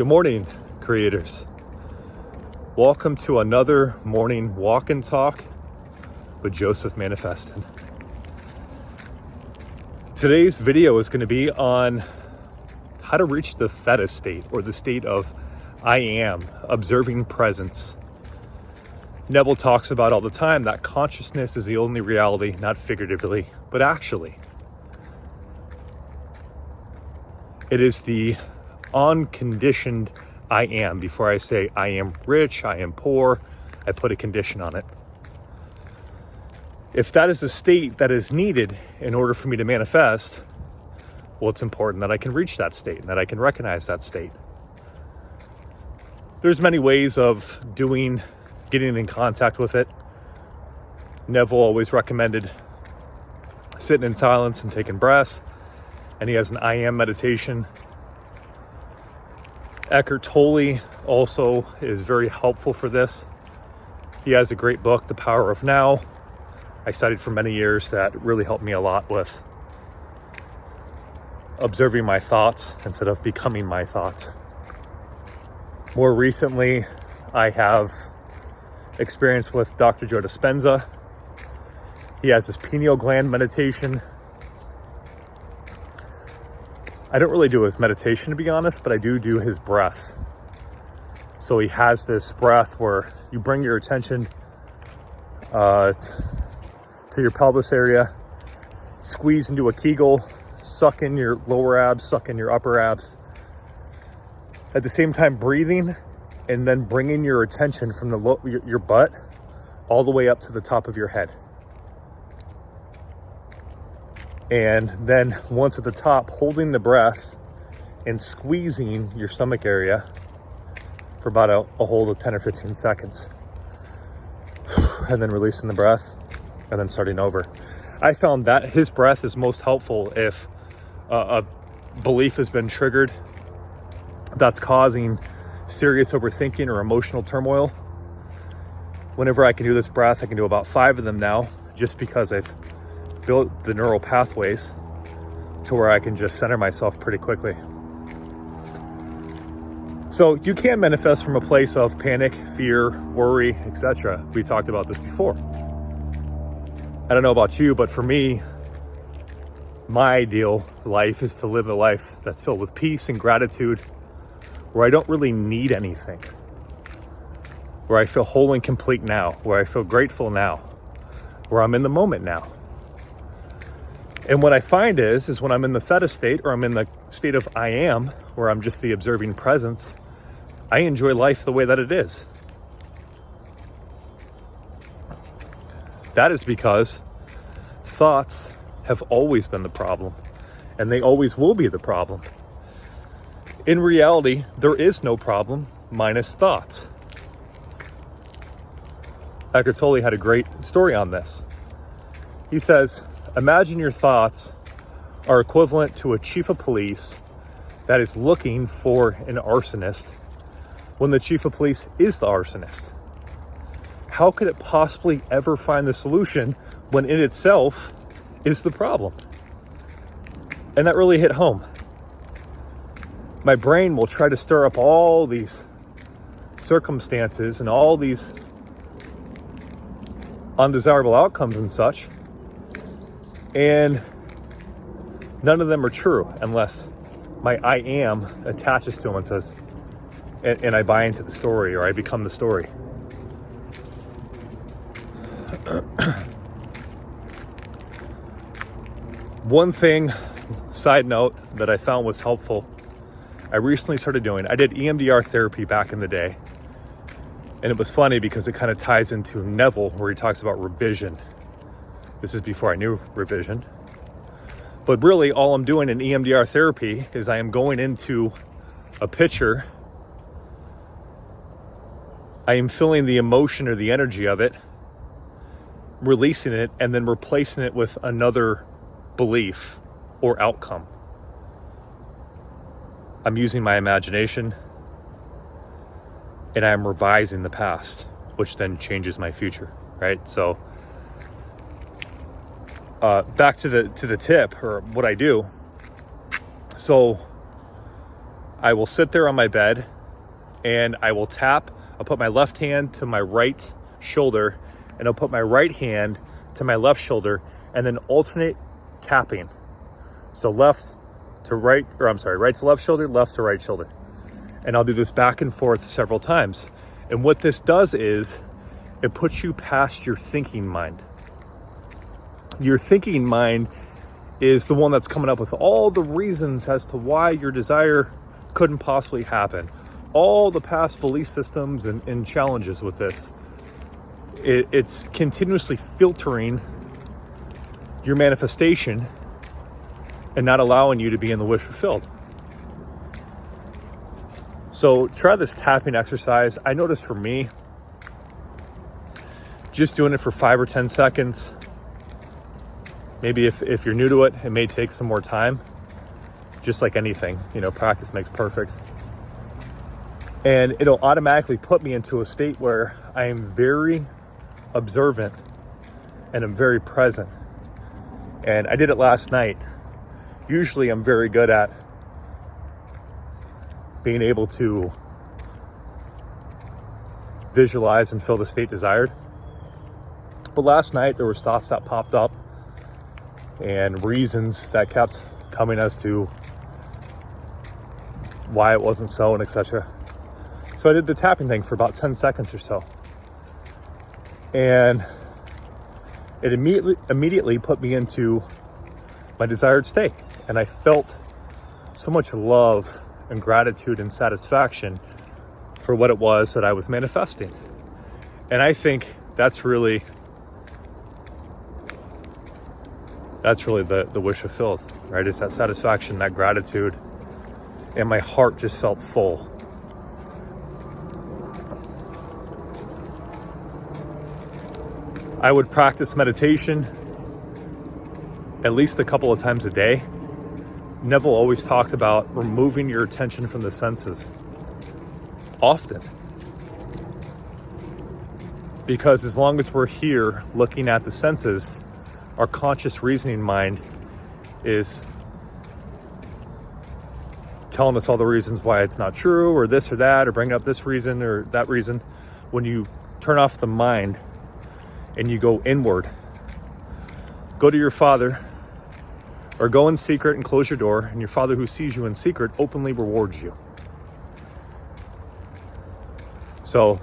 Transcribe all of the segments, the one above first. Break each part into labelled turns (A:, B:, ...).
A: Good morning, creators. Welcome to another morning walk and talk with Joseph Manifesting. Today's video is going to be on how to reach the theta state, or the state of I am, observing presence. Neville talks about all the time that consciousness is the only reality, not figuratively, but actually. It is the unconditioned I am. Before I say I am rich, I am poor, I put a condition on it. If that is a state that is needed in order for me to manifest, well, it's important that I can reach that state and that I can recognize that state. There's many ways of getting in contact with it. Neville always recommended sitting in silence and taking breaths, and he has an I am meditation. Eckhart Tolle also is very helpful for this. He has a great book, The Power of Now. I studied for many years. That really helped me a lot with observing my thoughts instead of becoming my thoughts. More recently, I have experience with Dr. Joe Dispenza. He has this pineal gland meditation. I don't really do his meditation, to be honest, but I do his breath. So he has this breath where you bring your attention to your pelvis area, squeeze into a Kegel, suck in your lower abs, suck in your upper abs. At the same time breathing, and then bringing your attention from your butt all the way up to the top of your head. And then once at the top, holding the breath and squeezing your stomach area for about a hold of 10 or 15 seconds. And then releasing the breath and then starting over. I found that his breath is most helpful if a belief has been triggered that's causing serious overthinking or emotional turmoil. Whenever I can do this breath, I can do about 5 of them now, just because I've built the neural pathways to where I can just center myself pretty quickly. So you can manifest from a place of panic, fear, worry, etc. We talked about this before. I don't know about you, but for me, my ideal life is to live a life that's filled with peace and gratitude, where I don't really need anything, where I feel whole and complete now, where I feel grateful now, where I'm in the moment now. And what I find is when I'm in the theta state, or I'm in the state of I am, where I'm just the observing presence, I enjoy life the way that it is. That is because thoughts have always been the problem, and they always will be the problem. In reality, there is no problem minus thoughts. Eckhart Tolle had a great story on this. He says, imagine your thoughts are equivalent to a chief of police that is looking for an arsonist when the chief of police is the arsonist. How could it possibly ever find the solution when it itself is the problem? And that really hit home. My brain will try to stir up all these circumstances and all these undesirable outcomes and such, and none of them are true unless my I am attaches to them and says, and I buy into the story, or I become the story. One thing, side note, that I found was helpful, I recently started doing, I did EMDR therapy back in the day. And it was funny because it kind of ties into Neville, where he talks about revision. This is before I knew revision. But really, all I'm doing in EMDR therapy is I am going into a picture. I am feeling the emotion or the energy of it, releasing it, and then replacing it with another belief or outcome. I'm using my imagination, and I'm revising the past, which then changes my future, right? So back to the tip, or what I do. So I will sit there on my bed and I will tap. I'll put my left hand to my right shoulder and I'll put my right hand to my left shoulder and then alternate tapping. So left to right, or I'm sorry, right to left shoulder, left to right shoulder. And I'll do this back and forth several times. And what this does is it puts you past your thinking mind. Your thinking mind is the one that's coming up with all the reasons as to why your desire couldn't possibly happen. All the past belief systems and challenges with this. It's continuously filtering your manifestation and not allowing you to be in the wish fulfilled. So try this tapping exercise. I noticed for me, just doing it for 5 or 10 seconds, maybe if you're new to it, it may take some more time. Just like anything, you know, practice makes perfect. And it'll automatically put me into a state where I am very observant and I'm very present. And I did it last night. Usually I'm very good at being able to visualize and feel the state desired. But last night there was thoughts that popped up and reasons that kept coming as to why it wasn't so and etc. So I did the tapping thing for about 10 seconds or so. And it immediately put me into my desired state. And I felt so much love and gratitude and satisfaction for what it was that I was manifesting. And I think that's really the wish fulfilled, right? It's that satisfaction, that gratitude, and my heart just felt full. I would practice meditation at least a couple of times a day. Neville always talked about removing your attention from the senses often. Because as long as we're here looking at the senses, our conscious reasoning mind is telling us all the reasons why it's not true, or this or that, or bringing up this reason or that reason. When you turn off the mind and you go inward, go to your Father, or go in secret and close your door, and your Father who sees you in secret openly rewards you. So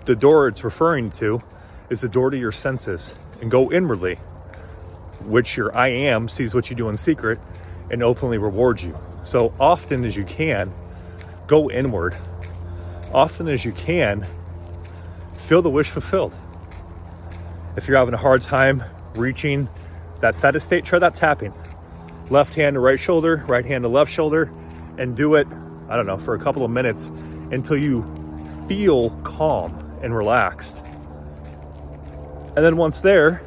A: the door it's referring to is the door to your senses, and go inwardly, which your I am sees what you do in secret and openly rewards you. So often as you can, go inward. Often as you can, feel the wish fulfilled. If you're having a hard time reaching that theta state, try that tapping. Left hand to right shoulder, right hand to left shoulder, and do it, I don't know, for a couple of minutes until you feel calm and relaxed. And then once there,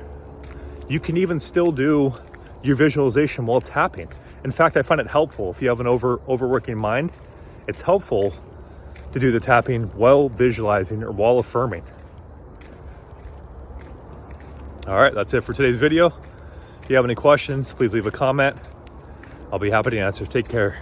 A: you can even still do your visualization while tapping. In fact, I find it helpful if you have an overworking mind. It's helpful to do the tapping while visualizing or while affirming. All right, that's it for today's video. If you have any questions, please leave a comment. I'll be happy to answer. Take care.